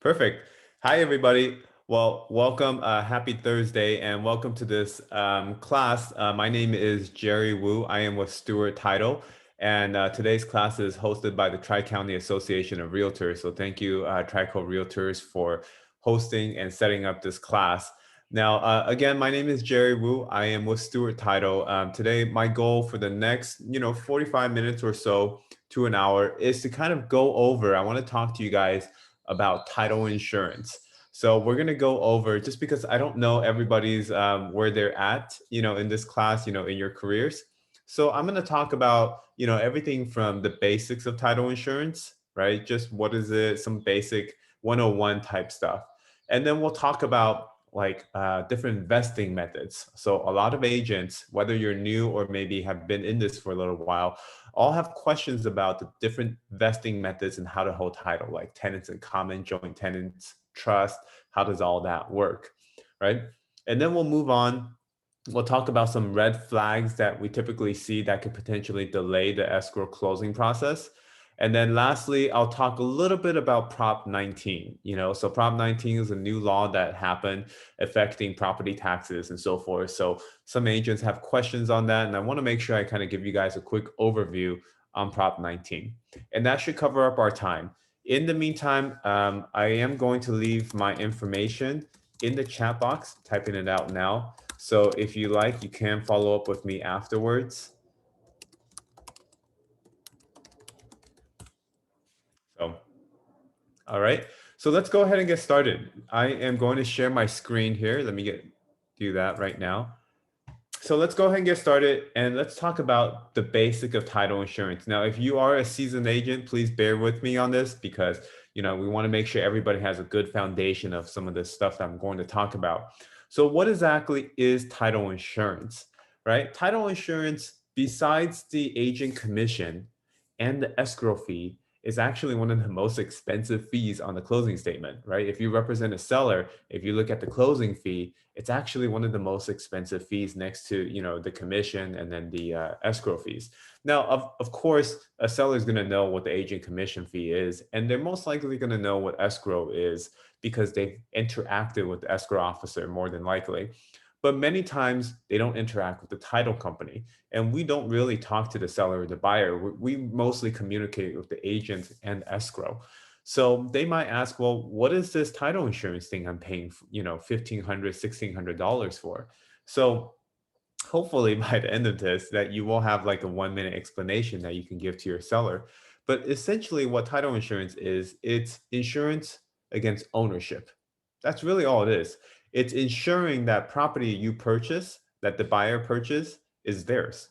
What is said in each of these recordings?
Perfect. Hi, everybody. Well, welcome. Happy Thursday, and welcome to this class. My name is Jerry Wu. I am with Stewart Title, and today's class is hosted by the Tri-County Association of Realtors. So thank you, Tri-Co Realtors, for hosting and setting up this class. Now, again, my name is Jerry Wu. I am with Stewart Title. Today, my goal for the next, 45 minutes or so to an hour is to kind of go over. I want to talk to you guys about title insurance. So we're going to go over, just because I don't know everybody's where they're at, in this class, in your careers. So I'm going to talk about, everything from the basics of title insurance, right? Just what is it, some basic 101 type stuff. And then we'll talk about like different investing methods. So a lot of agents, whether you're new or maybe have been in this for a little while, all have questions about the different vesting methods and how to hold title, like tenants in common, joint tenants, trust. How does all that work, right? And then we'll move on. We'll talk about some red flags that we typically see that could potentially delay the escrow closing process. And then lastly, I'll talk a little bit about Prop 19. So Prop 19 is a new law that happened affecting property taxes and so forth. So some agents have questions on that, and I want to make sure I kind of give you guys a quick overview on Prop 19. And that should cover up our time. In the meantime, I am going to leave my information in the chat box, typing it out now. So if you like, you can follow up with me afterwards. So, all right. So let's go ahead and get started. I am going to share my screen here. Let me do that right now. So let's go ahead and get started, and let's talk about the basic of title insurance. Now, if you are a seasoned agent, please bear with me on this because, we want to make sure everybody has a good foundation of some of the stuff that I'm going to talk about. So what exactly is title insurance, right? Title insurance, besides the agent commission and the escrow fee, is actually one of the most expensive fees on the closing statement, right? If you represent a seller, if you look at the closing fee, it's actually one of the most expensive fees next to, the commission and then the escrow fees. Now, of course, a seller is going to know what the agent commission fee is, and they're most likely going to know what escrow is because they've interacted with the escrow officer more than likely. But many times they don't interact with the title company, and we don't really talk to the seller or the buyer. We mostly communicate with the agent and escrow. So they might ask, well, what is this title insurance thing I'm paying, $1,500, $1,600 for? So hopefully by the end of this, that you will have like a 1 minute explanation that you can give to your seller. But essentially what title insurance is, it's insurance against ownership. That's really all it is. It's ensuring that property you purchase, that the buyer purchased, is theirs.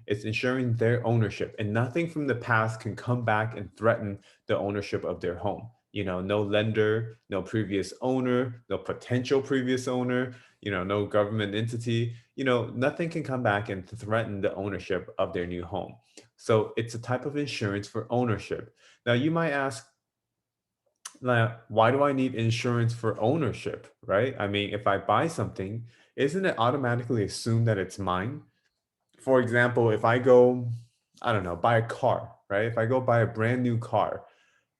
It's ensuring their ownership, and nothing from the past can come back and threaten the ownership of their home. No lender, no previous owner, no potential previous owner, no government entity, nothing can come back and threaten the ownership of their new home. So it's a type of insurance for ownership. Now, you might ask, now, why do I need insurance for ownership, right? I mean, if I buy something, isn't it automatically assumed that it's mine? For example, if I go, I don't know, buy a car, right? If I go buy a brand new car,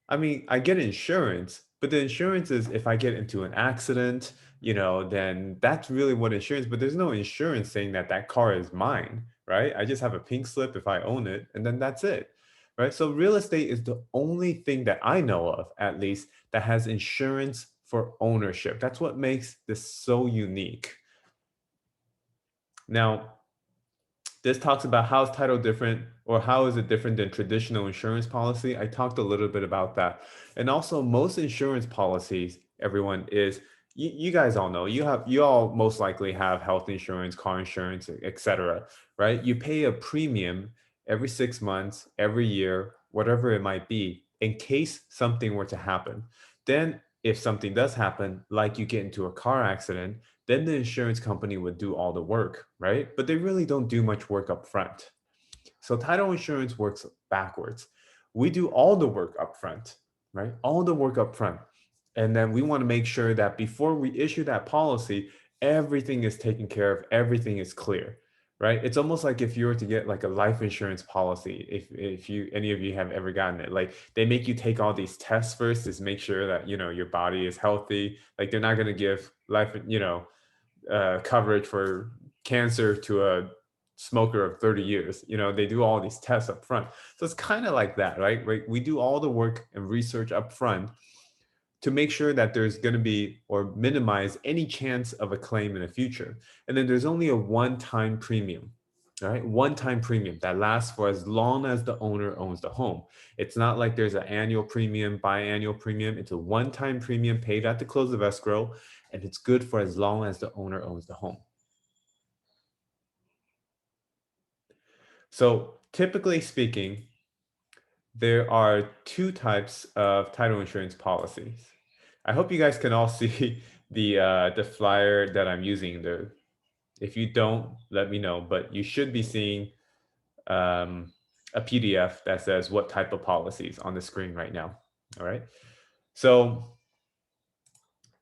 I mean, I get insurance, but the insurance is if I get into an accident, then that's really what insurance, but there's no insurance saying that that car is mine, right? I just have a pink slip if I own it, and then that's it, right? So real estate is the only thing that I know of, at least, that has insurance for ownership. That's what makes this so unique. Now, this talks about how is title different, or how is it different than traditional insurance policy. I talked a little bit about that. And also most insurance policies, everyone, is you guys all know, you all most likely have health insurance, car insurance, etc., right? You pay a premium every 6 months, every year, whatever it might be, in case something were to happen. Then if something does happen, like you get into a car accident, then the insurance company would do all the work, right? But they really don't do much work up front. So title insurance works backwards. We do all the work up front, right? All the work up front. And then we want to make sure that before we issue that policy, everything is taken care of, everything is clear, right? It's almost like if you were to get like a life insurance policy, if you any of you have ever gotten it, like they make you take all these tests first to make sure that your body is healthy. Like they're not going to give life, coverage for cancer to a smoker of 30 years. They do all these tests up front. So it's kind of like that, right? We do all the work and research up front to make sure that there's going to be or minimize any chance of a claim in the future. And then there's only a one-time premium. All right, one-time premium that lasts for as long as the owner owns the home. It's not like there's an annual premium, biannual premium. It's a one-time premium paid at the close of escrow, and it's good for as long as the owner owns the home. So typically speaking, there are two types of title insurance policies. I hope you guys can all see the flyer that I'm using there. If you don't, let me know, but you should be seeing a PDF that says what type of policies on the screen right now. All right. So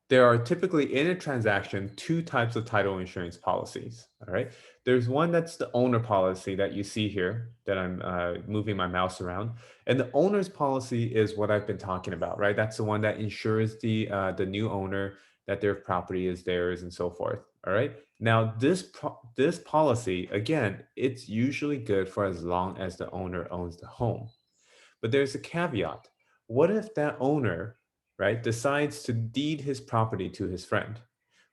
there are typically in a transaction two types of title insurance policies. All right. There's one that's the owner policy that you see here that I'm moving my mouse around, and the owner's policy is what I've been talking about, right? That's the one that insures the new owner that their property is theirs and so forth. All right. Now this policy again, it's usually good for as long as the owner owns the home. But there's a caveat. What if that owner, right, decides to deed his property to his friend?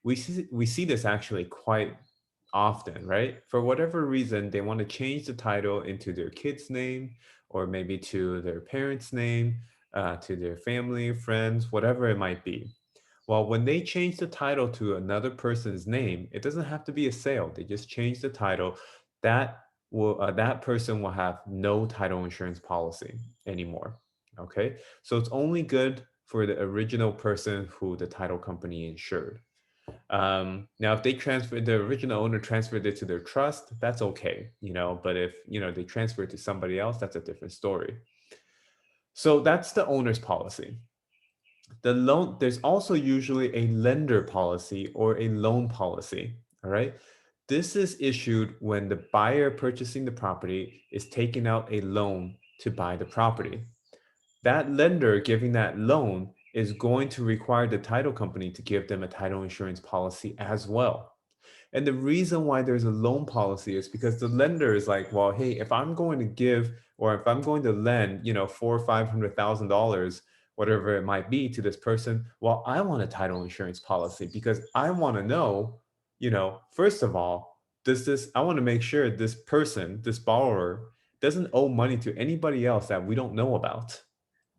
We see this actually quite often, right? For whatever reason, they want to change the title into their kid's name or maybe to their parents' name, to their family, friends, whatever it might be. Well, when they change the title to another person's name, it doesn't have to be a sale. They just change the title. That person will have no title insurance policy anymore. Okay, so it's only good for the original person who the title company insured. Now, if the original owner transferred it to their trust, that's okay, But if they transfer it to somebody else, that's a different story. So that's the owner's policy. There's also usually a lender policy or a loan policy. All right. This is issued when the buyer purchasing the property is taking out a loan to buy the property. That lender giving that loan is going to require the title company to give them a title insurance policy as well. And the reason why there's a loan policy is because the lender is like, well, hey, if I'm going to give or if I'm going to lend, four or $500,000, whatever it might be to this person, well, I want a title insurance policy because I want to know, first of all, I want to make sure this person, this borrower, doesn't owe money to anybody else that we don't know about,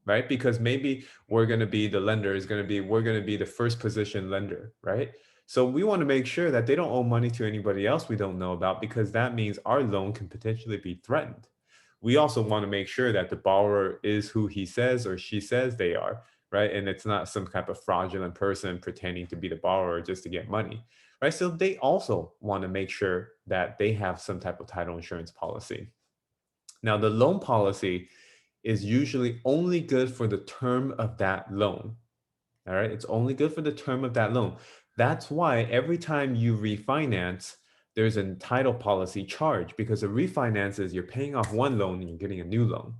right? Because maybe we're going to be we're going to be the first position lender, right? So we want to make sure that they don't owe money to anybody else we don't know about, because that means our loan can potentially be threatened. We also want to make sure that the borrower is who he says or she says they are, right? And it's not some type of fraudulent person pretending to be the borrower just to get money, right? So they also want to make sure that they have some type of title insurance policy. Now, the loan policy is usually only good for the term of that loan. All right. It's only good for the term of that loan. That's why every time you refinance, there's a title policy charge, because a refinance is you're paying off one loan and you're getting a new loan,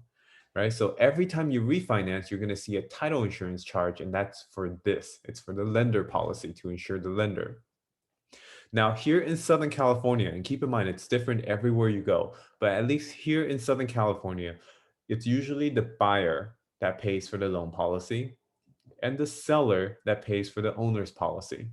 right? So every time you refinance, you're going to see a title insurance charge, and that's for this. It's for the lender policy to insure the lender. Now, here in Southern California, and keep in mind, it's different everywhere you go, but at least here in Southern California, it's usually the buyer that pays for the loan policy and the seller that pays for the owner's policy,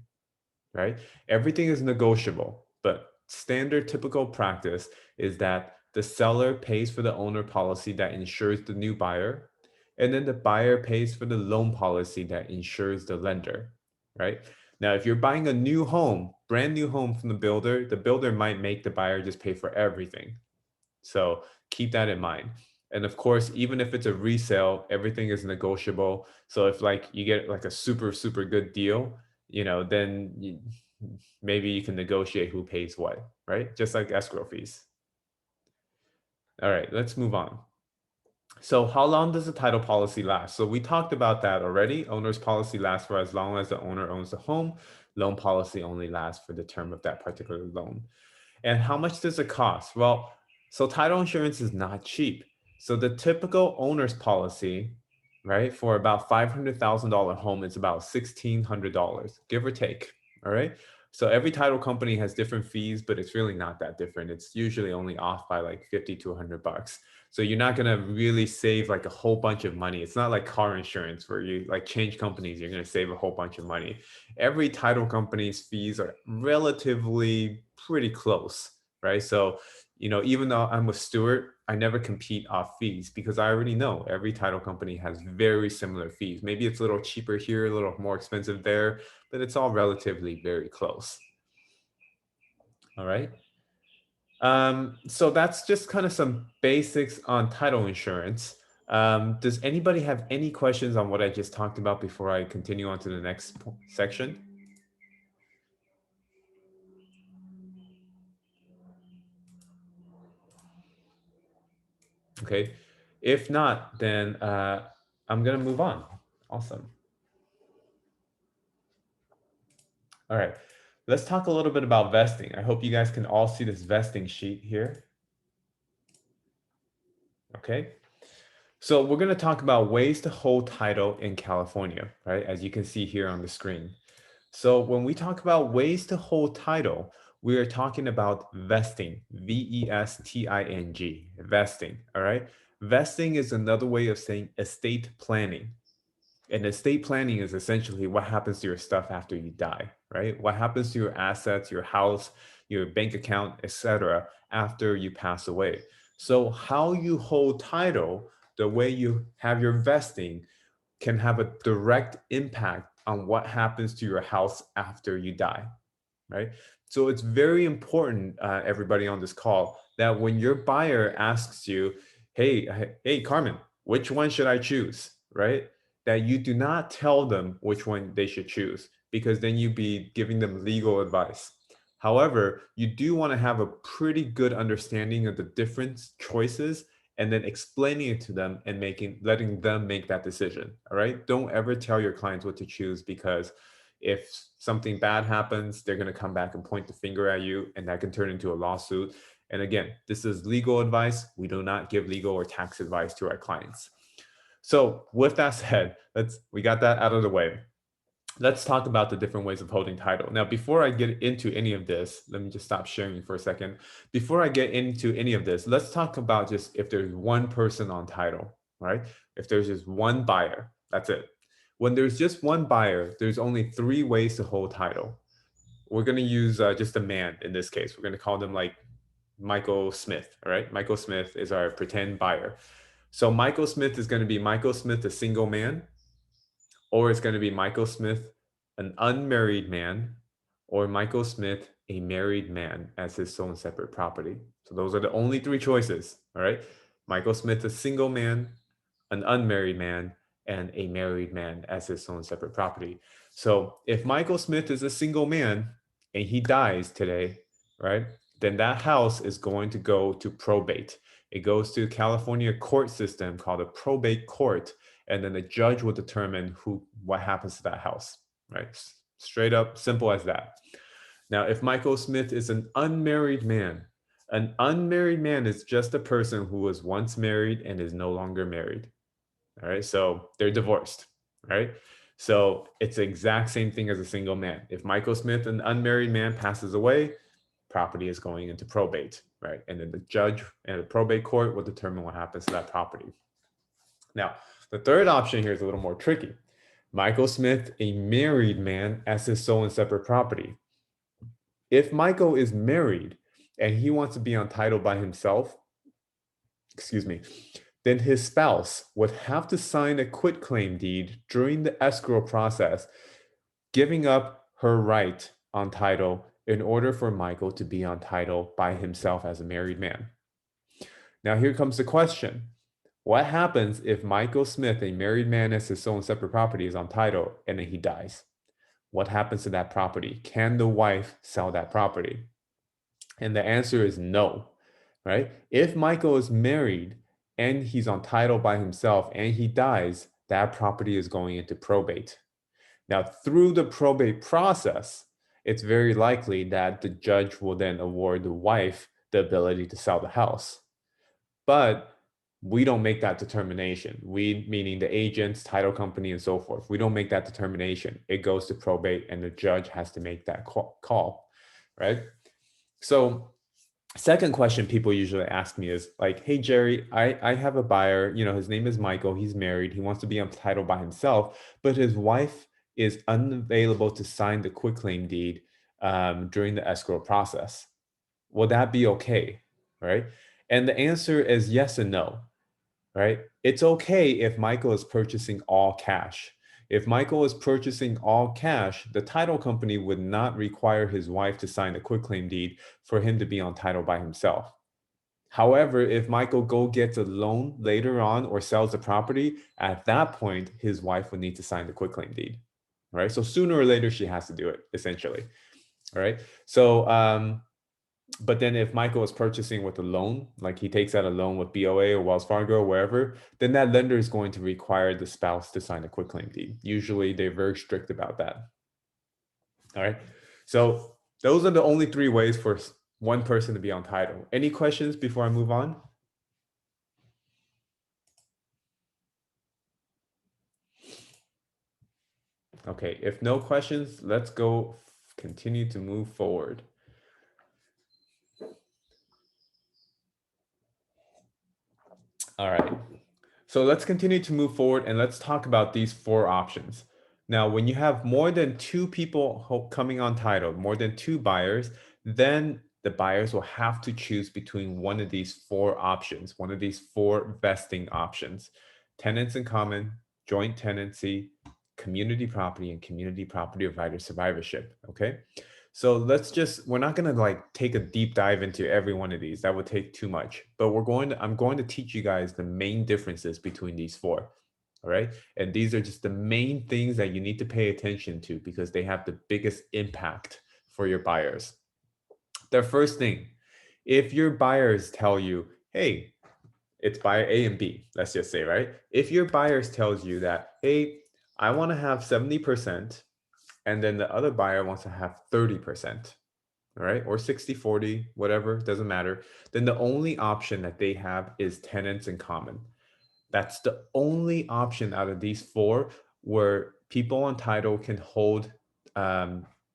right? Everything is negotiable, but standard typical practice is that the seller pays for the owner policy that insures the new buyer, and then the buyer pays for the loan policy that insures the lender, right? Now, if you're buying a new home, brand new home from the builder might make the buyer just pay for everything. So keep that in mind. And of course, even if it's a resale, everything is negotiable. So if like you get like a super, super good deal, then maybe you can negotiate who pays what, right? Just like escrow fees. All right, let's move on. So how long does the title policy last? So we talked about that already. Owner's policy lasts for as long as the owner owns the home. Loan policy only lasts for the term of that particular loan. And how much does it cost? Well, so title insurance is not cheap. So the typical owner's policy, right, for about $500,000 home is about $1,600, give or take. All right. So every title company has different fees, but it's really not that different. It's usually only off by like 50 to $100. So you're not going to really save like a whole bunch of money. It's not like car insurance where you like change companies, you're going to save a whole bunch of money. Every title company's fees are relatively pretty close, right? So, even though I'm with Stewart, I never compete off fees because I already know every title company has very similar fees. Maybe it's a little cheaper here, a little more expensive there, but it's all relatively very close. All right. So that's just kind of some basics on title insurance. Does anybody have any questions on what I just talked about before I continue on to the next section? Okay. If not, then I'm going to move on. Awesome. All right. Let's talk a little bit about vesting. I hope you guys can all see this vesting sheet here. Okay. So we're going to talk about ways to hold title in California, right? As you can see here on the screen. So when we talk about ways to hold title, we are talking about vesting, vesting, vesting, all right? Vesting is another way of saying estate planning. And estate planning is essentially what happens to your stuff after you die, right? What happens to your assets, your house, your bank account, etc., after you pass away. So how you hold title, the way you have your vesting, can have a direct impact on what happens to your house after you die, right? So it's very important, everybody on this call, that when your buyer asks you, hey, Carmen, which one should I choose, right? That you do not tell them which one they should choose, because then you'd be giving them legal advice. However, you do want to have a pretty good understanding of the different choices and then explaining it to them and letting them make that decision. All right. Don't ever tell your clients what to choose, because if something bad happens, they're going to come back and point the finger at you, and that can turn into a lawsuit. And again, this is legal advice. We do not give legal or tax advice to our clients. So with that said, we got that out of the way. Let's talk about the different ways of holding title. Now, before I get into any of this, let me just stop sharing for a second. Before I get into any of this, let's talk about just if there's one person on title, right? If there's just one buyer, that's it. When there's just one buyer, there's only 3 ways to hold title. We're going to use just a man in this case. We're going to call them like Michael Smith, all right? Michael Smith is our pretend buyer. So Michael Smith is going to be Michael Smith, a single man, or it's going to be Michael Smith, an unmarried man, or Michael Smith, a married man, as his own separate property. So those are the only 3 choices, all right? Michael Smith, a single man, an unmarried man, and a married man as his own separate property. So if Michael Smith is a single man and he dies today, right, then that house is going to go to probate. It goes to California court system called a probate court, and then the judge will determine what happens to that house, right? Straight up, simple as that. Now, if Michael Smith is an unmarried man is just a person who was once married and is no longer married. All right. So they're divorced. Right. So it's the exact same thing as a single man. If Michael Smith, an unmarried man, passes away, property is going into probate. Right. And then the judge and the probate court will determine what happens to that property. Now, the third option here is a little more tricky. Michael Smith, a married man, as his sole and separate property. If Michael is married and he wants to be on title by himself, then his spouse would have to sign a quitclaim deed during the escrow process, giving up her right on title in order for Michael to be on title by himself as a married man. Now, here comes the question. What happens if Michael Smith, a married man as his sole and separate property, is on title and then he dies? What happens to that property? Can the wife sell that property? And the answer is no, right? If Michael is married and he's on title by himself and he dies, that property is going into probate. Now, through the probate process, it's very likely that the judge will then award the wife the ability to sell the house. But we don't make that determination. We, meaning the agents, title company, and so forth, we don't make that determination. It goes to probate, and the judge has to make that call, right? So, second question people usually ask me is like, hey, Jerry, I have a buyer, his name is Michael, he's married, he wants to be on title by himself, but his wife is unavailable to sign the quitclaim deed during the escrow process. Will that be okay? Right? And the answer is yes and no, right? It's okay if Michael is purchasing all cash. If Michael is purchasing all cash, the title company would not require his wife to sign a quitclaim deed for him to be on title by himself. However, if Michael go gets a loan later on or sells the property, at that point, his wife would need to sign the quitclaim deed, right? So sooner or later, she has to do it, essentially, all right? So, but then if Michael is purchasing with a loan, like he takes out a loan with BOA or Wells Fargo or wherever, then that lender is going to require the spouse to sign a quitclaim deed. Usually they're very strict about that. All right. So those are the only three ways for one person to be on title. Any questions before I move on? Okay, if no questions, let's go continue to move forward. All right. So let's continue to move forward and let's talk about these four options. Now, when you have more than two people coming on title, more than two buyers, then the buyers will have to choose between one of these four options, one of these four vesting options: tenants in common, joint tenancy, community property, and community property of right of survivorship. Okay. So we're not going to like take a deep dive into every one of these. That would take too much. But I'm going to teach you guys the main differences between these four. All right. And these are just the main things that you need to pay attention to because they have the biggest impact for your buyers. The first thing, if your buyers tell you, hey, it's buyer A and B, let's just say, right? If your buyers tells you that, hey, I want to have 70%, and then the other buyer wants to have 30%, all right, or 60/40, whatever, doesn't matter, then the only option that they have is tenants in common. That's the only option out of these four where people on title can hold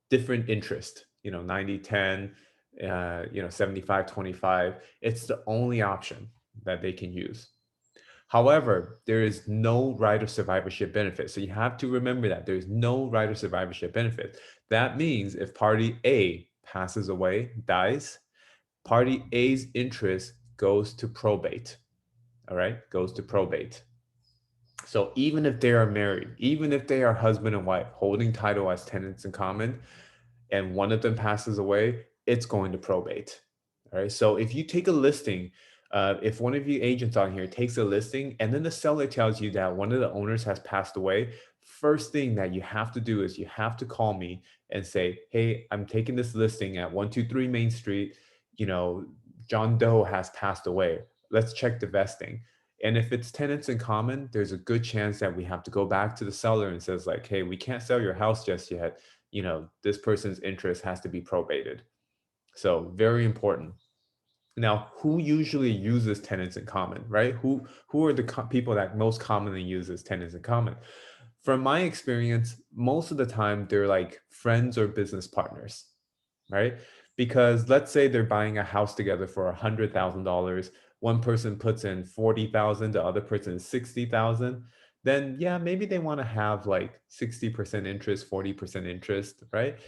different interest, 90/10, 75/25. It's the only option that they can use. However, there is no right of survivorship benefit. So you have to remember that there's no right of survivorship benefit. That means if party A passes away, dies, party A's interest goes to probate. All right, goes to probate. So even if they are married, even if they are husband and wife holding title as tenants in common, and one of them passes away, it's going to probate. All right. So if you take a listing, if one of you agents on here takes a listing and then the seller tells you that one of the owners has passed away, first thing that you have to do is you have to call me and say, hey, I'm taking this listing at 123 Main Street. John Doe has passed away. Let's check the vesting. And if it's tenants in common, there's a good chance that we have to go back to the seller and says like, hey, we can't sell your house just yet. This person's interest has to be probated. So very important. Now, who usually uses tenants in common, right? Who are the people that most commonly uses tenants in common? From my experience, most of the time they're like friends or business partners, right? Because let's say they're buying a house together for $100,000. One person puts in 40,000, the other person 60,000. Then yeah, maybe they want to have like 60% interest, 40% interest, right?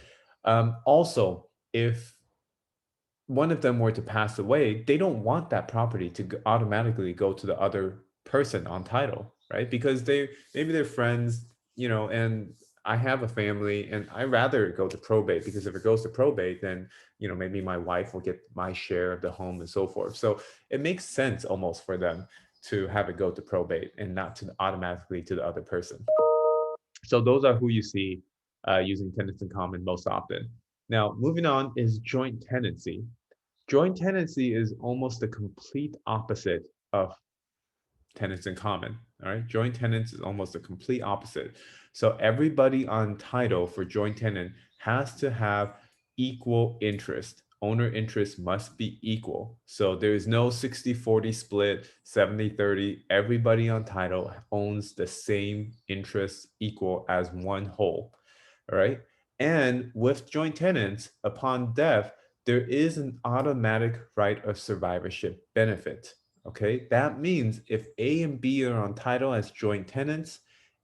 Also, if one of them were to pass away, they don't want that property to automatically go to the other person on title, right? Because maybe they're friends, and I have a family and I rather go to probate because if it goes to probate, then, maybe my wife will get my share of the home and so forth. So it makes sense almost for them to have it go to probate and not to automatically to the other person. So those are who you see using tenants in common most often. Now, moving on is joint tenancy. Joint tenancy is almost the complete opposite of tenants in common. All right. Joint tenants is almost the complete opposite. So everybody on title for joint tenant has to have equal interest. Owner interest must be equal. So there is no 60-40 split, 70-30. Everybody on title owns the same interest equal as one whole. All right. And with joint tenants, upon death, there is an automatic right of survivorship benefit. Okay. That means if A and B are on title as joint tenants,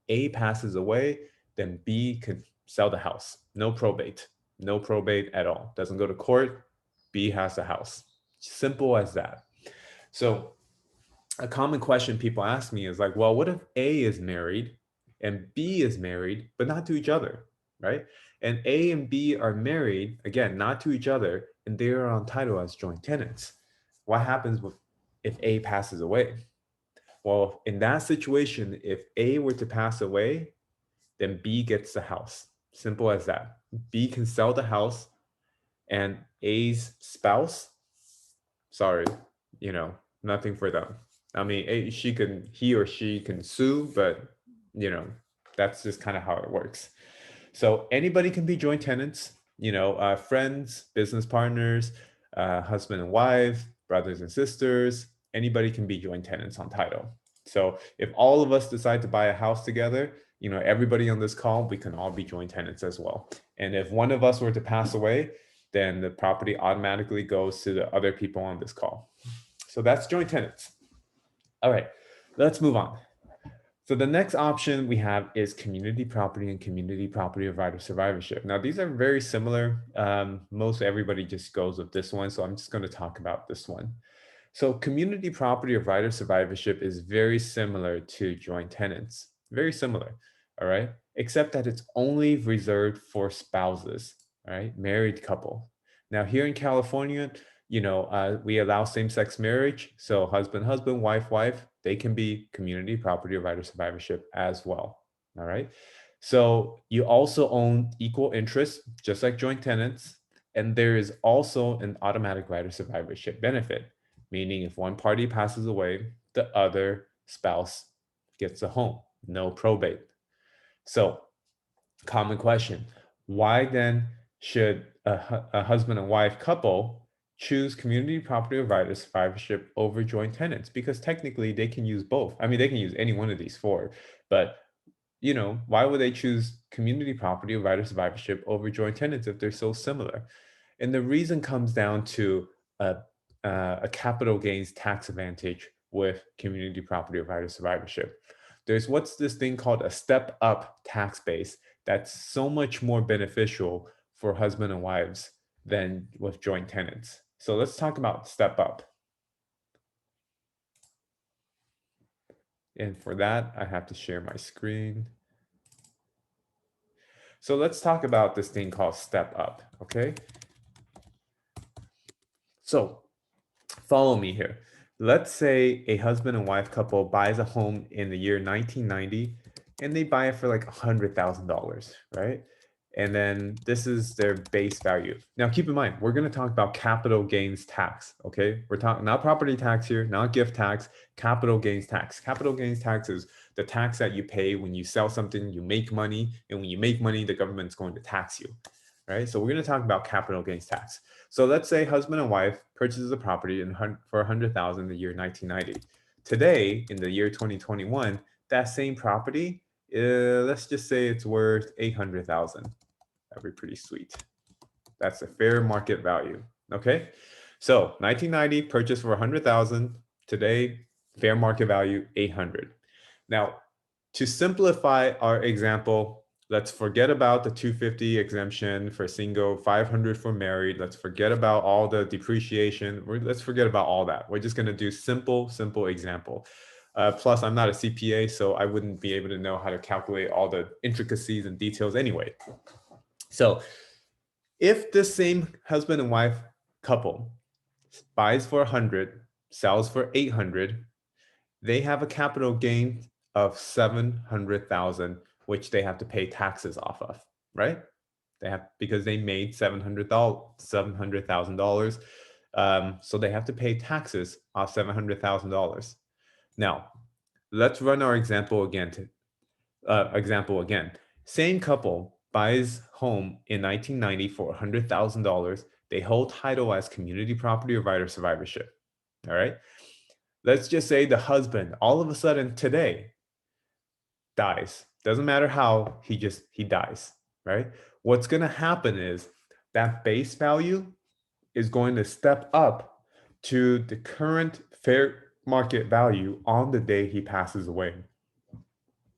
A passes away, then B can sell the house. No probate. No probate at all. Doesn't go to court. B has the house. Simple as that. So a common question people ask me is like, well, what if A is married and B is married, but not to each other, right? And A and B are married, again, not to each other, and they are on title as joint tenants. What happens if A passes away? Well, in that situation, if A were to pass away, then B gets the house. Simple as that. B can sell the house, and A's spouse, sorry, nothing for them. I mean, he or she can sue, but that's just kind of how it works. So anybody can be joint tenants, friends, business partners, husband and wife, brothers and sisters, anybody can be joint tenants on title. So if all of us decide to buy a house together, everybody on this call, we can all be joint tenants as well. And if one of us were to pass away, then the property automatically goes to the other people on this call. So that's joint tenants. All right, let's move on. So the next option we have is community property and community property of right of survivorship. Now, these are very similar. Most everybody just goes with this one. So I'm just going to talk about this one. So community property of right of survivorship is very similar to joint tenants. Very similar, all right? Except that it's only reserved for spouses, all right? Married couple. Now, here in California, we allow same-sex marriage. So husband, wife, they can be community property of right of survivorship as well. All right. So you also own equal interest, just like joint tenants. And there is also an automatic right of survivorship benefit, meaning if one party passes away, the other spouse gets a home, no probate. So, common question, why then should a husband and wife couple choose community property of right of survivorship over joint tenants? Because technically they can use both. I mean, they can use any one of these four, but why would they choose community property of right of survivorship over joint tenants if they're so similar? And the reason comes down to a capital gains tax advantage with community property of right of survivorship. There's what's this thing called a step up tax base that's so much more beneficial for husband and wives than with joint tenants. So let's talk about step up. And for that, I have to share my screen. So let's talk about this thing called step up, okay? So follow me here. Let's say a husband and wife couple buys a home in the year 1990 and they buy it for like $100,000, right? And then this is their base value. Now, keep in mind, we're going to talk about capital gains tax, okay? We're talking not property tax here, not gift tax, capital gains tax. Capital gains tax is the tax that you pay when you sell something, you make money, and when you make money, the government's going to tax you, right? So we're going to talk about capital gains tax. So let's say husband and wife purchases a property for $100,000 in the year 1990. Today, in the year 2021, that same property, let's just say it's worth $800,000. That'd be pretty sweet. That's the fair market value. Okay, so 1990 purchased for $100,000. Today, fair market value $800,000. Now, to simplify our example, let's forget about the 250 exemption for single, 500 for married. Let's forget about all the depreciation. Let's forget about all that. We're just going to do simple example. Plus, I'm not a CPA, so I wouldn't be able to know how to calculate all the intricacies and details anyway. So if the same husband and wife couple buys for 100, sells for 800, they have a capital gain of 700,000, which they have to pay taxes off of, right? Because they made $700,000. So they have to pay taxes off $700,000. Now, let's run our example again. Same couple buys home in 1990 for $100,000. They hold title as community property or right of survivorship. All right. Let's just say the husband all of a sudden today dies. Doesn't matter how, he dies, right? What's going to happen is that base value is going to step up to the current fair market value on the day he passes away.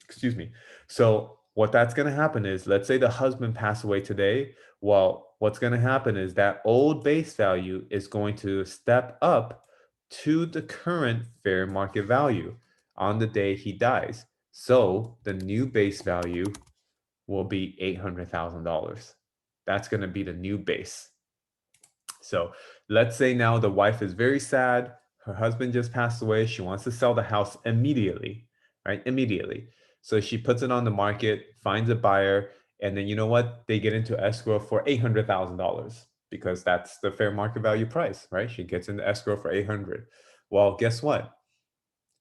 Excuse me. So what that's going to happen is, let's say the husband passed away today. Well, what's going to happen is that old base value is going to step up to the current fair market value on the day he dies. So the new base value will be $800,000. That's going to be the new base. So let's say now the wife is very sad. Her husband just passed away. She wants to sell the house immediately, right? Immediately. So she puts it on the market, finds a buyer, and then you know what? They get into escrow for $800,000 because that's the fair market value price, right? She gets into escrow for 800. Well, guess what?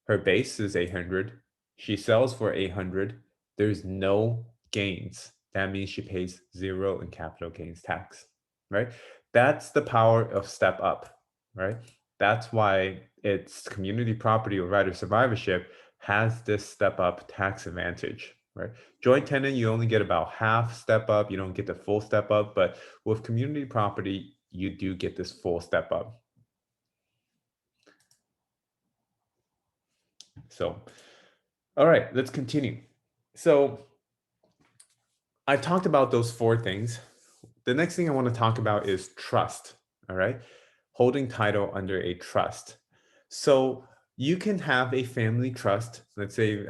Her base is 800. She sells for 800. There's no gains. That means she pays zero in capital gains tax, right? That's the power of step up, right? That's why it's community property or right of survivorship has this step up tax advantage, right? Joint tenant, you only get about half step up. You don't get the full step up, but with community property, you do get this full step up. So, all right, let's continue. So I've talked about those four things. The next thing I want to talk about is trust. All right. Holding title under a trust. So you can have a family trust. Let's say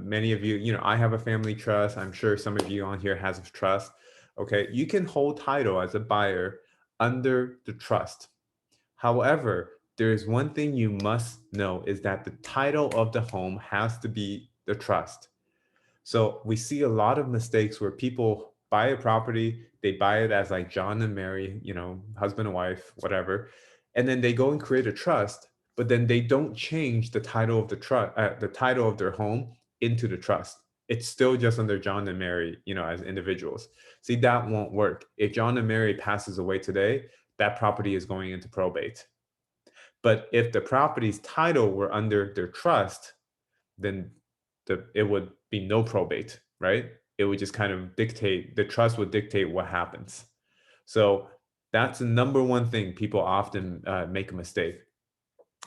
many of you, I have a family trust. I'm sure some of you on here has a trust. Okay. You can hold title as a buyer under the trust. However, there is one thing you must know is that the title of the home has to be the trust. So we see a lot of mistakes where people buy a property, they buy it as like John and Mary, husband and wife, whatever, and then they go and create a trust, but then they don't change the title of the title of their home into the trust. It's still just under John and Mary, as individuals. See, that won't work. If John and Mary passes away today, that property is going into probate. But if the property's title were under their trust, then it would be no probate, right? It would just kind of dictate, the trust would dictate what happens. So that's the number one thing people often make a mistake.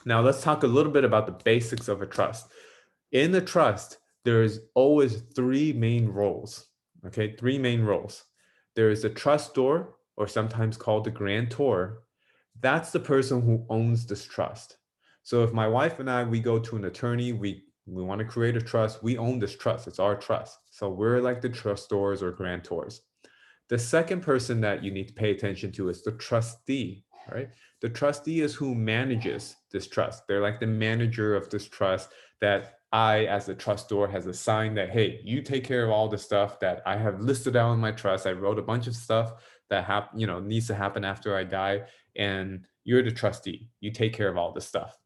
Now let's talk a little bit about the basics of a trust. In the trust, there's always three main roles, okay? Three main roles. There is the trustor, or sometimes called the grantor. That's the person who owns this trust. So if my wife and I, we go to an attorney, we want to create a trust, we own this trust, it's our trust. So we're like the trustors or grantors. The second person that you need to pay attention to is the trustee, right? The trustee is who manages this trust. They're like the manager of this trust that I, as the trustor, has assigned that, hey, you take care of all the stuff that I have listed out in my trust. I wrote a bunch of stuff that needs to happen after I die, and you're the trustee. You take care of all this stuff.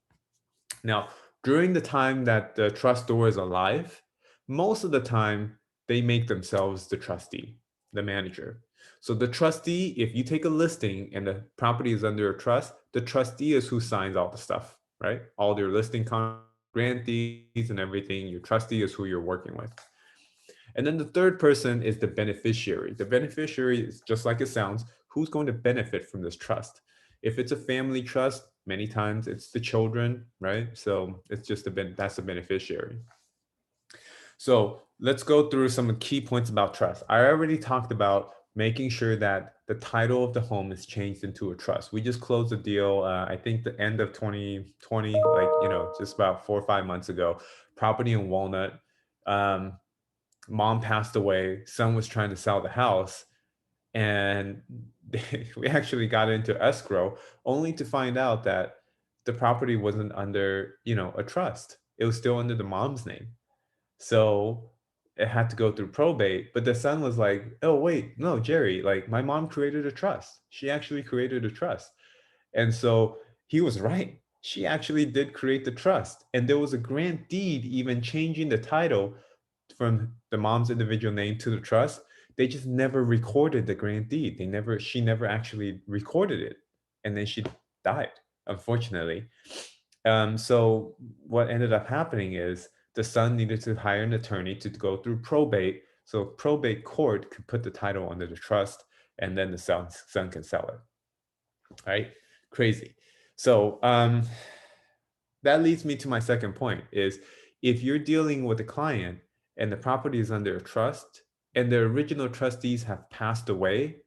Now, during the time that the trustor is alive, most of the time they make themselves the trustee, the manager. So the trustee, if you take a listing and the property is under a trust, the trustee is who signs all the stuff, right? All their listing grantees and everything. Your trustee is who you're working with. And then the third person is the beneficiary. The beneficiary is just like it sounds, who's going to benefit from this trust? If it's a family trust, many times it's the children, right? So it's just that's the beneficiary. So let's go through some key points about trust. I already talked about making sure that the title of the home is changed into a trust. We just closed a deal, I think the end of 2020, just about 4 or 5 months ago, property in Walnut. Mom passed away, son was trying to sell the house, and we actually got into escrow only to find out that the property wasn't under, a trust. It was still under the mom's name. So it had to go through probate, but the son was like, oh, wait, no, Jerry, like my mom created a trust. She actually created a trust. And so he was right. She actually did create the trust. And there was a grant deed even changing the title from the mom's individual name to the trust They just never recorded the grant deed. She never actually recorded it. And then she died, unfortunately. So what ended up happening is the son needed to hire an attorney to go through probate. So probate court could put the title under the trust, and then the son can sell it. Right? Crazy. So that leads me to my second point is if you're dealing with a client and the property is under a trust and the original trustees have passed away,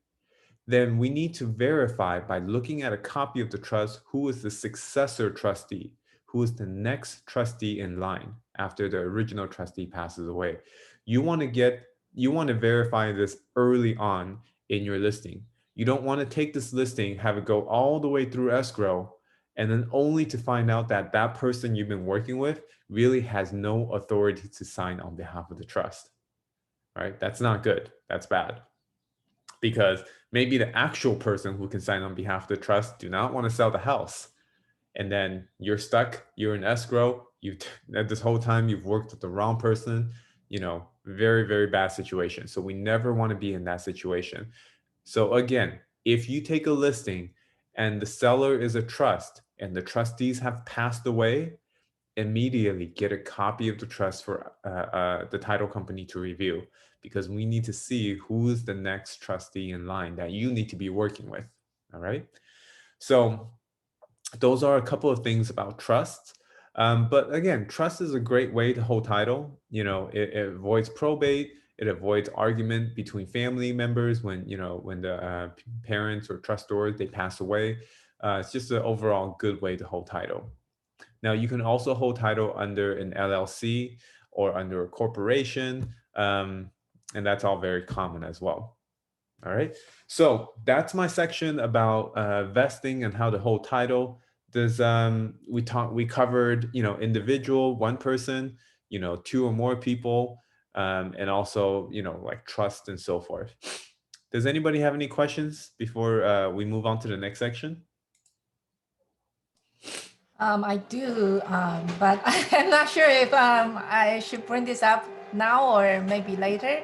then we need to verify by looking at a copy of the trust who is the successor trustee, who is the next trustee in line after the original trustee passes away. You want to verify this early on in your listing. You don't want to take this listing, have it go all the way through escrow, and then only to find out that that person you've been working with really has no authority to sign on behalf of the trust. All right, that's not good. That's bad, because maybe the actual person who can sign on behalf of the trust do not want to sell the house, and then you're stuck, you're in escrow, you this whole time you've worked with the wrong person. Very, very bad situation. So we never want to be in that situation. So again, if you take a listing and the seller is a trust and the trustees have passed away, immediately get a copy of the trust for the title company to review, because we need to see who's the next trustee in line that you need to be working with. All right. So those are a couple of things about trusts. But again, trust is a great way to hold title. It avoids probate. It avoids argument between family members when the parents or trustors, they pass away. It's just an overall good way to hold title. Now, you can also hold title under an LLC or under a corporation, and that's all very common as well. All right, so that's my section about vesting and how to hold title. We covered individual, one person, two or more people, and also like trust and so forth. Does anybody have any questions before we move on to the next section? I do, but I'm not sure if I should bring this up now or maybe later.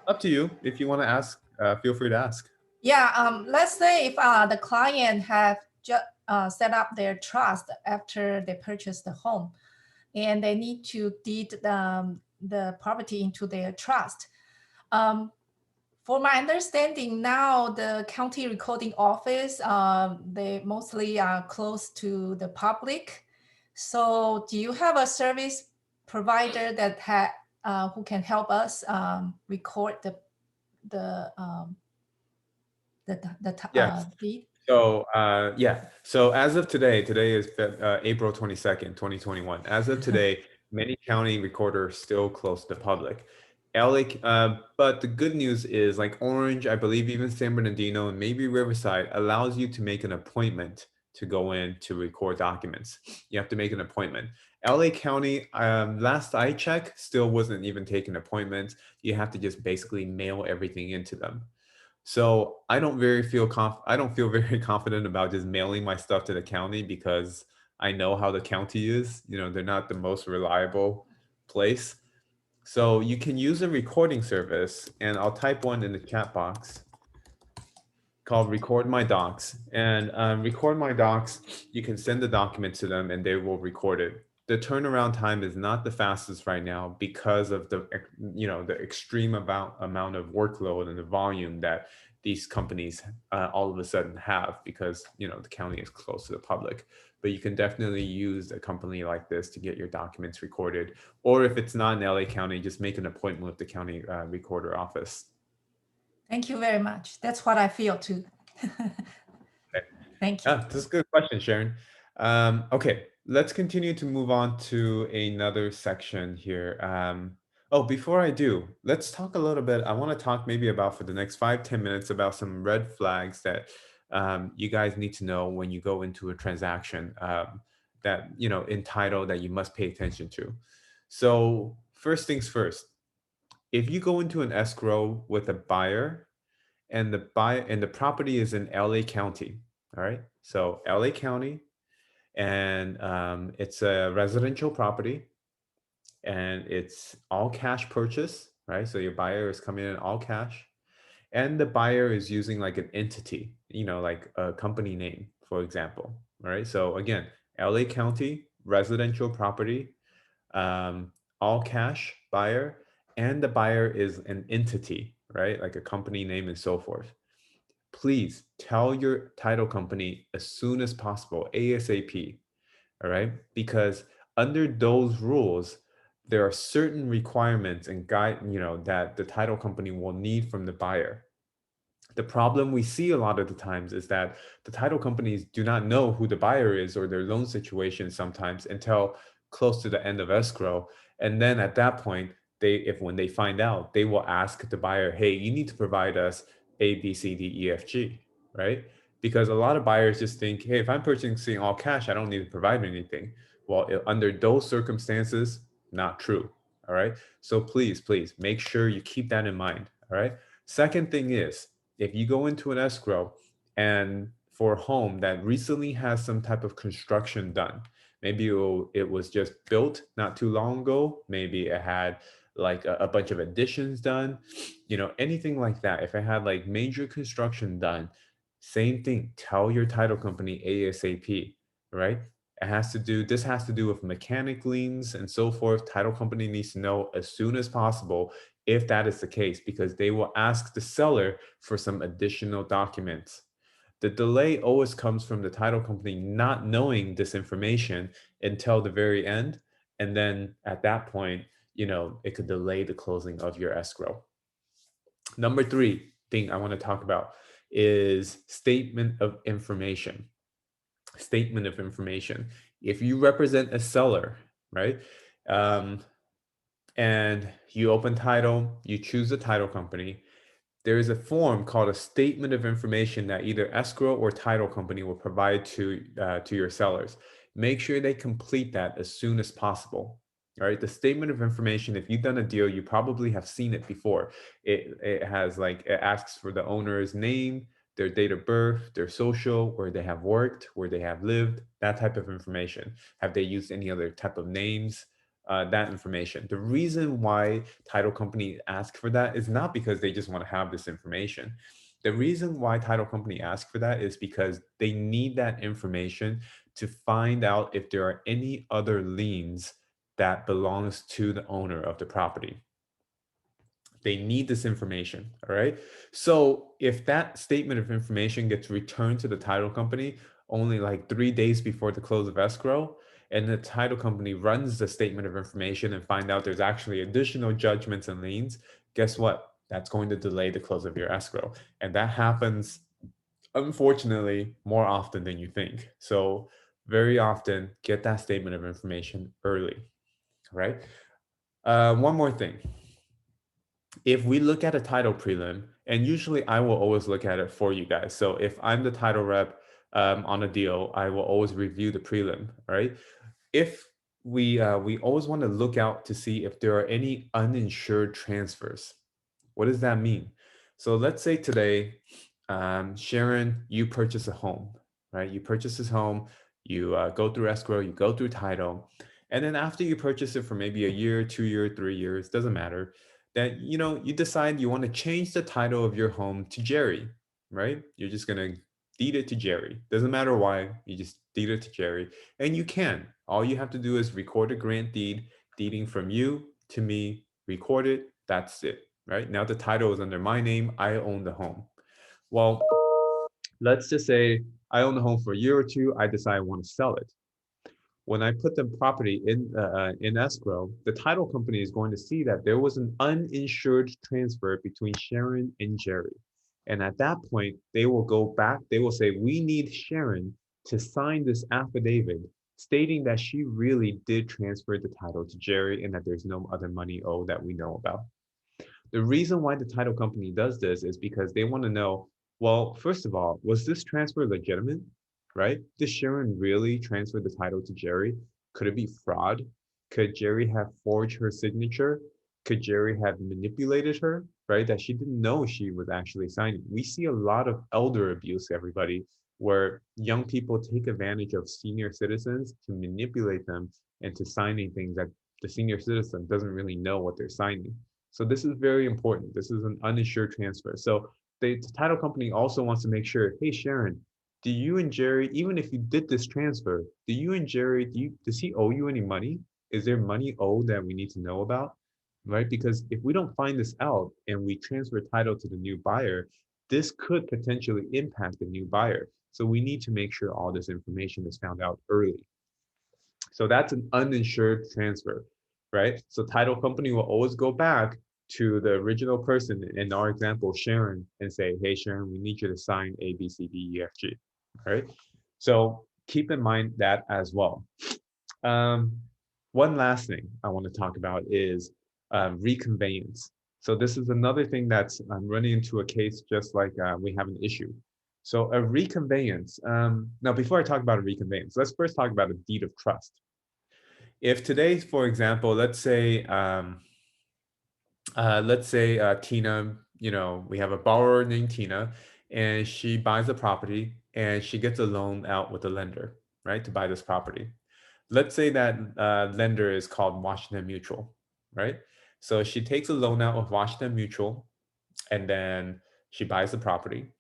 Up to you. If you want to ask, feel free to ask. Yeah, let's say if the client have just set up their trust after they purchase the home, and they need to deed the property into their trust. For my understanding now, the county recording office, they mostly are close to the public. So do you have a service provider that who can help us record Yes. deed? So So as of today is April 22nd, 2021. As of today, many county recorders still close to the public. But the good news is, like Orange, I believe even San Bernardino and maybe Riverside allows you to make an appointment to go in to record documents. You have to make an appointment. LA County, last I checked, still wasn't even taking appointments. You have to just basically mail everything into them. So I don't feel very confident about just mailing my stuff to the county, because I know how the county is. They're not the most reliable place. So you can use a recording service, and I'll type one in the chat box called Record My Docs. And Record My Docs, you can send the document to them and they will record it. The turnaround time is not the fastest right now because of the extreme amount of workload and the volume that these companies all of a sudden have, because the county is close to the public. But you can definitely use a company like this to get your documents recorded. Or if it's not in LA County, just make an appointment with the county recorder office. Thank you very much. That's what I feel too. Okay. Thank you. This is a good question, Sharon. Okay, let's continue to move on to another section here. Before I do, let's talk a little bit. I want to talk maybe about, for the next 5-10 minutes, about some red flags that you guys need to know when you go into a transaction, that, in title, that you must pay attention to. So first things first, if you go into an escrow with a buyer, and the property is in LA County. All right. So LA County, and it's a residential property, and it's all cash purchase. right? So your buyer is coming in all cash, and the buyer is using like an entity, like a company name, for example, right? So again, LA County, residential property, um, all cash buyer, and the buyer is an entity, right? Like a company name and so forth. Please tell your title company as soon as possible, ASAP, all right? Because under those rules, there are certain requirements and that the title company will need from the buyer. The problem we see a lot of the times is that the title companies do not know who the buyer is or their loan situation sometimes until close to the end of escrow. And then at that point, when they find out, they will ask the buyer, hey, you need to provide us A, B, C, D, E, F, G, right? Because a lot of buyers just think, hey, if I'm purchasing all cash, I don't need to provide anything. Well, under those circumstances, not true. All right. So please make sure you keep that in mind. All right. Second thing is, if you go into an escrow and for a home that recently has some type of construction done, maybe it was just built not too long ago, maybe it had like a bunch of additions done, anything like that. If it had like major construction done, same thing, tell your title company ASAP, right? This has to do with mechanic liens and so forth. Title company needs to know as soon as possible if that is the case, because they will ask the seller for some additional documents. The delay always comes from the title company not knowing this information until the very end. And then at that point, it could delay the closing of your escrow. Number three thing I want to talk about is statement of information. Statement of information. If you represent a seller, right? Um, and you open title, you choose a title company, there is a form called a statement of information that either escrow or title company will provide to your sellers. Make sure they complete that as soon as possible. All right, the statement of information, if you've done a deal, you probably have seen it before. It asks for the owner's name, their date of birth, their social, where they have worked, where they have lived, that type of information. Have they used any other type of names? That information. The reason why title company ask for that is not because they just want to have this information. The reason why title company ask for that is because they need that information to find out if there are any other liens that belongs to the owner of the property. They need this information. All right. So if that statement of information gets returned to the title company only like 3 days before the close of escrow, and the title company runs the statement of information and find out there's actually additional judgments and liens, guess what? That's going to delay the close of your escrow. And that happens, unfortunately, more often than you think. So very often, get that statement of information early. All right. One more thing, if we look at a title prelim, and usually I will always look at it for you guys. So if I'm the title rep on a deal, I will always review the prelim, right? If we always want to look out to see if there are any uninsured transfers. What does that mean? So let's say today, Sharon, you purchase a home, right? You purchase this home, you go through escrow, you go through title, and then after you purchase it for maybe a year, 2 year, 3 years, doesn't matter, that you decide you want to change the title of your home to Jerry, right? You're just gonna deed it to Jerry. Doesn't matter why, you just deed it to Jerry, and you can. All you have to do is record a grant deed, deeding from you to me, record it. That's it. Right now, the title is under my name. I own the home. Well, let's just say I own the home for a year or two. I decide I want to sell it. When I put the property in escrow, the title company is going to see that there was an uninsured transfer between Sharon and Jerry. And at that point, they will go back. They will say, we need Sharon to sign this affidavit stating that she really did transfer the title to Jerry and that there's no other money owed that we know about. The reason why the title company does this is because they want to know, well, first of all, was this transfer legitimate, right? Did Sharon really transfer the title to Jerry? Could it be fraud? Could Jerry have forged her signature? Could Jerry have manipulated her, right? That she didn't know she was actually signing. We see a lot of elder abuse, everybody, where young people take advantage of senior citizens to manipulate them into signing things that the senior citizen doesn't really know what they're signing. So this is very important. This is an uninsured transfer. So the title company also wants to make sure, hey, Sharon, do you and Jerry, even if you did this transfer, do you and Jerry, does he owe you any money? Is there money owed that we need to know about? Right? Because if we don't find this out and we transfer title to the new buyer, this could potentially impact the new buyer. So we need to make sure all this information is found out early. So that's an uninsured transfer, right? So title company will always go back to the original person, in our example, Sharon, and say, hey, Sharon, we need you to sign A, B, C, D, E, F, G, right? So keep in mind that as well. Um, One last thing I want to talk about is reconveyance. So this is another thing that's I'm running into a case just like we have an issue. So a reconveyance. Now, before I talk about a reconveyance, let's first talk about a deed of trust. If today, for example, let's say Tina, we have a borrower named Tina, and she buys a property and she gets a loan out with a lender, right, to buy this property. Let's say that lender is called Washington Mutual, right? So she takes a loan out with Washington Mutual, and then she buys the property,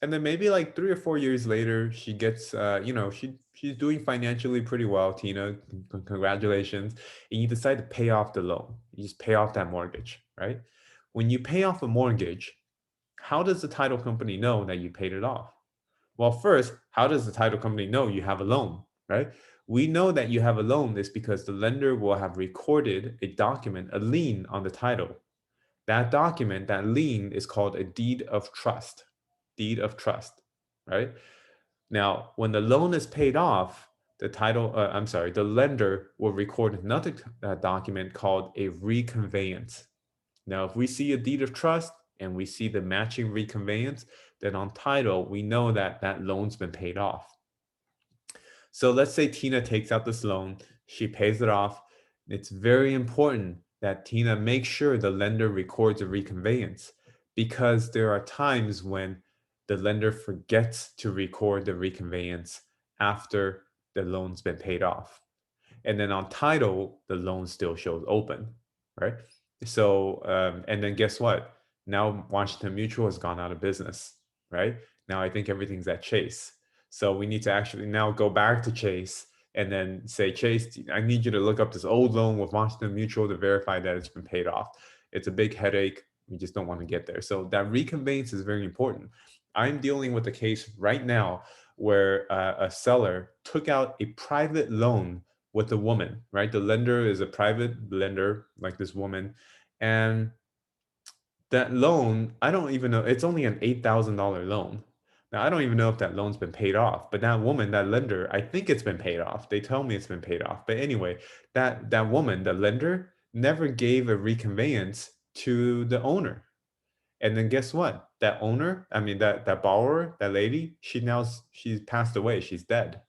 and then maybe like 3 or 4 years later, she gets, she's doing financially pretty well. Tina, congratulations! And you decide to pay off the loan. You just pay off that mortgage, right? When you pay off a mortgage, how does the title company know that you paid it off? Well, first, how does the title company know you have a loan, right? We know that you have a loan is because the lender will have recorded a document, a lien on the title. That document, that lien, is called a deed of trust. Deed of trust, right? Now, when the loan is paid off, the lender will record another document called a reconveyance. Now, if we see a deed of trust and we see the matching reconveyance, then on title, we know that that loan's been paid off. So let's say Tina takes out this loan, she pays it off. It's very important that Tina makes sure the lender records a reconveyance, because there are times when the lender forgets to record the reconveyance after the loan's been paid off. And then on title, the loan still shows open, right? So, and then guess what? Now Washington Mutual has gone out of business, right? Now I think everything's at Chase. So we need to actually now go back to Chase and then say, Chase, I need you to look up this old loan with Washington Mutual to verify that it's been paid off. It's a big headache. We just don't want to get there. So that reconveyance is very important. I'm dealing with a case right now where a seller took out a private loan with a woman, right? The lender is a private lender, like this woman. And that loan, I don't even know, it's only an $8,000 loan. Now, I don't even know if that loan's been paid off, but that woman, that lender, I think it's been paid off. They tell me it's been paid off. But anyway, that woman, the lender, never gave a reconveyance to the owner. And then guess what? That owner, I mean, that borrower, that lady, she's passed away. She's dead,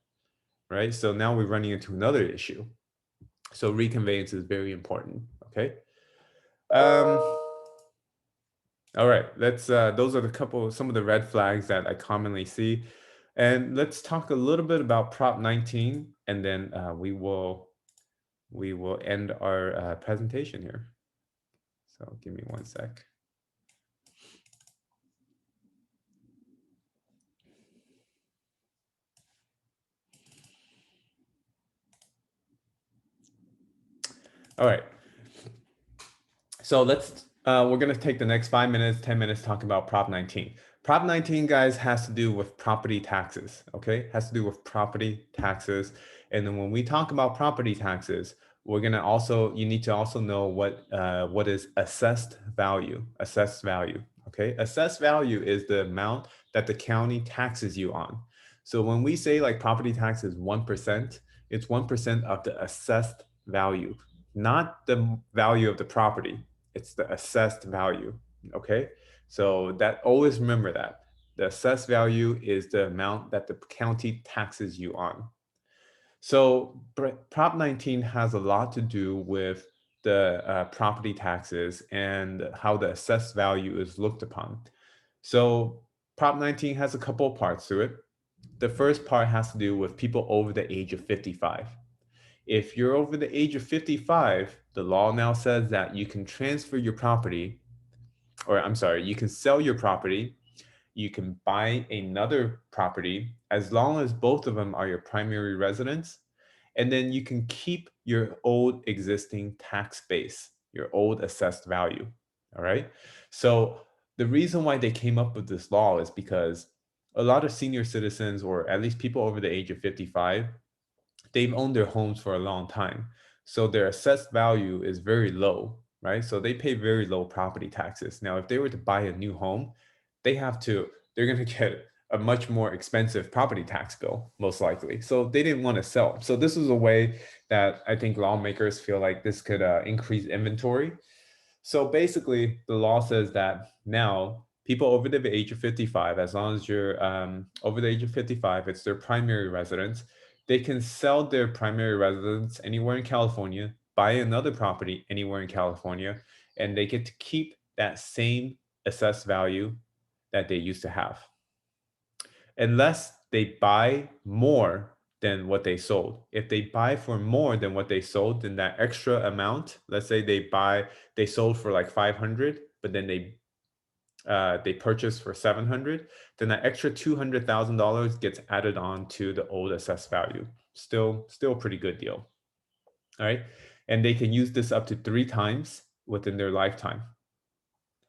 right? So now we're running into another issue. So reconveyance is very important. Okay. Um, all right. Those are some of the red flags that I commonly see, and let's talk a little bit about Prop 19, and then we will end our presentation here. So give me one sec. All right. So we're going to take the next 5 minutes, 10 minutes talking about Prop 19. Prop 19, guys, has to do with property taxes, okay? Has to do with property taxes. And then when we talk about property taxes, you need to also know what is assessed value, okay? Assessed value is the amount that the county taxes you on. So when we say like property tax is 1%, it's 1% of the assessed value, not the value of the property. It's the assessed value, okay? So that, always remember that. The assessed value is the amount that the county taxes you on. So Prop 19 has a lot to do with the property taxes and how the assessed value is looked upon. So Prop 19 has a couple of parts to it. The first part has to do with people over the age of 55. If you're over the age of 55, the law now says that you can transfer your property, or I'm sorry, you can sell your property, you can buy another property as long as both of them are your primary residence. And then you can keep your old existing tax base, your old assessed value. All right. So the reason why they came up with this law is because a lot of senior citizens, or at least people over the age of 55, they've owned their homes for a long time. So their assessed value is very low, right? So they pay very low property taxes. Now, if they were to buy a new home, they're going to get a much more expensive property tax bill, most likely. So they didn't want to sell. So this is a way that I think lawmakers feel like this could increase inventory. So basically, the law says that now people over the age of 55, as long as you're over the age of 55, it's their primary residence. They can sell their primary residence anywhere in California, buy another property anywhere in California, and they get to keep that same assessed value that they used to have, unless they buy more than what they sold. If they buy for more than what they sold, then that extra amount, let's say they sold for like 500, but then they purchased for 700, then that extra $200,000 gets added on to the old assessed value. Still a pretty good deal. All right. And they can use this up to 3 times within their lifetime.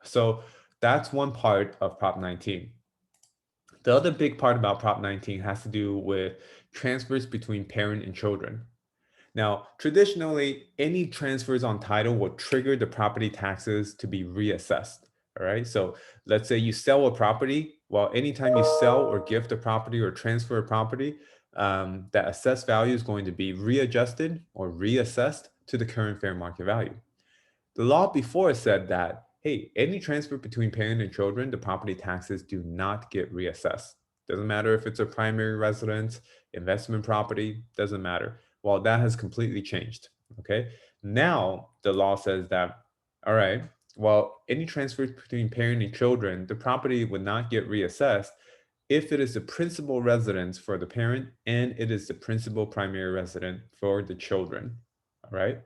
So that's one part of Prop 19. The other big part about Prop 19 has to do with transfers between parent and children. Now, traditionally, any transfers on title will trigger the property taxes to be reassessed. All right. So let's say you sell a property. Well, anytime you sell or gift a property or transfer a property, that assessed value is going to be readjusted or reassessed to the current fair market value. The law before said that, hey, any transfer between parent and children, the property taxes do not get reassessed. Doesn't matter if it's a primary residence, investment property, doesn't matter. Well, that has completely changed. Okay. Now the law says that, all right, well, any transfers between parent and children, the property would not get reassessed if it is the principal residence for the parent and it is the principal primary resident for the children. All right.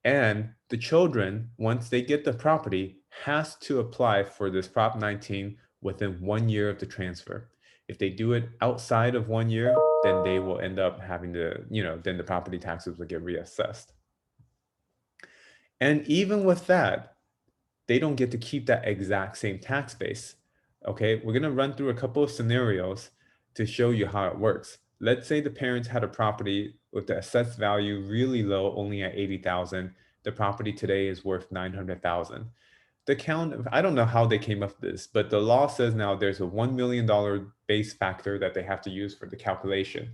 And the children, once they get the property, has to apply for this Prop 19 within 1 year of the transfer. If they do it outside of 1 year, then they will end up having to, then the property taxes will get reassessed. And even with that, they don't get to keep that exact same tax base. Okay, we're gonna run through a couple of scenarios to show you how it works. Let's say the parents had a property with the assessed value really low, only at 80,000. The property today is worth 900,000. The count, I don't know how they came up with this, but the law says now there's a $1 million base factor that they have to use for the calculation.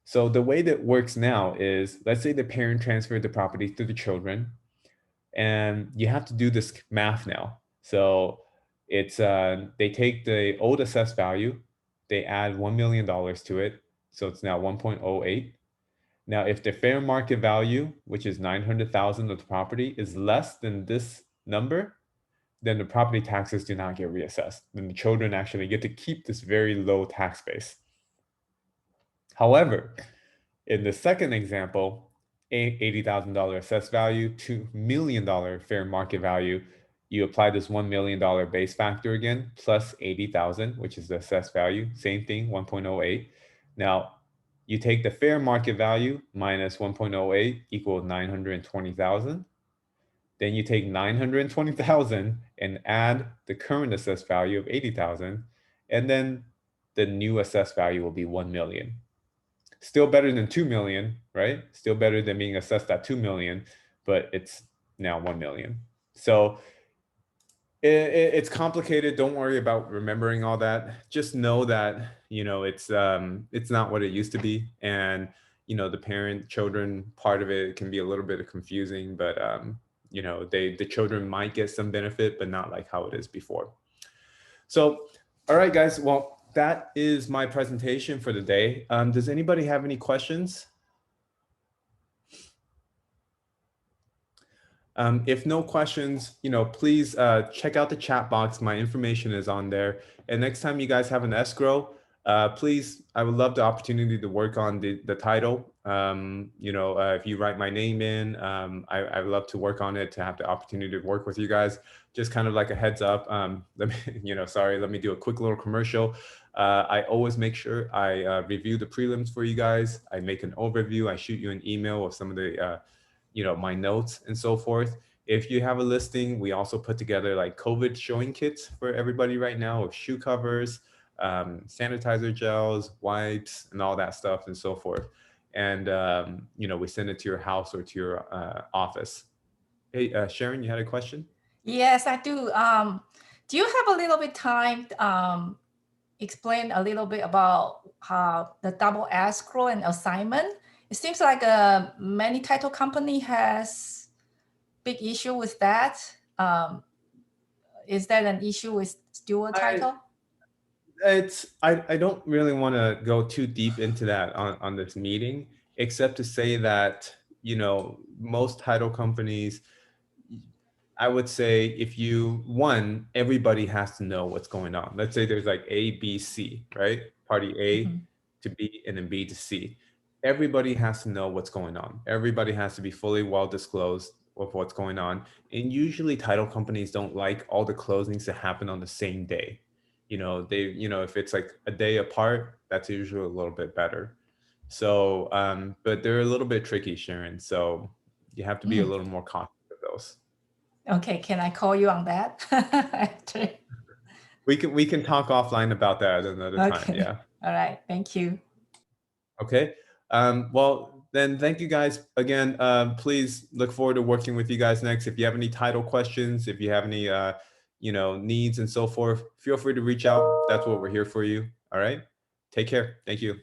So the way that works now is, let's say the parent transferred the property to the children, and you have to do this math now. So it's they take the old assessed value, they add $1 million to it, so it's now 1.08. Now, if the fair market value, which is 900,000 of the property, is less than this number, then the property taxes do not get reassessed. Then the children actually get to keep this very low tax base. However, in the second example, $80,000 assessed value, $2 million fair market value, you apply this $1 million base factor again, plus 80,000, which is the assessed value, same thing, 1.08. Now, you take the fair market value minus 1.08 equals 920,000. Then you take 920,000 and add the current assessed value of 80,000, and then the new assessed value will be 1 million. Still better than 2 million, right? Still better than being assessed at 2 million, but it's now 1 million. So it's complicated. Don't worry about remembering all that. Just know that, it's not what it used to be. And, the parent children part of it can be a little bit confusing, but, the children might get some benefit, but not like how it is before. So, all right, guys. Well, that is my presentation for the day. Does anybody have any questions? If no questions, please check out the chat box. My information is on there. And next time you guys have an escrow, Please, I would love the opportunity to work on the title. If you write my name in, I would love to work on it, to have the opportunity to work with you guys. Just kind of like a heads up. Let me, let me do a quick little commercial. I always make sure I review the prelims for you guys. I make an overview. I shoot you an email of some of the, my notes and so forth. If you have a listing, we also put together like COVID showing kits for everybody right now, of shoe covers, sanitizer gels, wipes, and all that stuff and so forth. And, we send it to your house or to your office. Hey, Sharon, you had a question? Yes, I do. Do you have a little bit time explain a little bit about how the double escrow and assignment? It seems like many title company has big issue with that. Is that an issue with steward title? I don't really want to go too deep into that on this meeting, except to say that, most title companies, I would say, if everybody has to know what's going on. Let's say there's like A, B, C, right? Party A to B and then B to C. Everybody has to know what's going on. Everybody has to be fully well disclosed of what's going on. And usually title companies don't like all the closings to happen on the same day. If it's like a day apart, that's usually a little bit better. So, but they're a little bit tricky, Sharon. So you have to be a little more cautious of those. Okay, can I call you on that? We can talk offline about that at another time. Yeah. All right. Thank you. Okay. Well, then thank you guys again. Please look forward to working with you guys next. If you have any title questions, if you have any, needs and so forth, feel free to reach out. That's what we're here for you. All right. Take care. Thank you.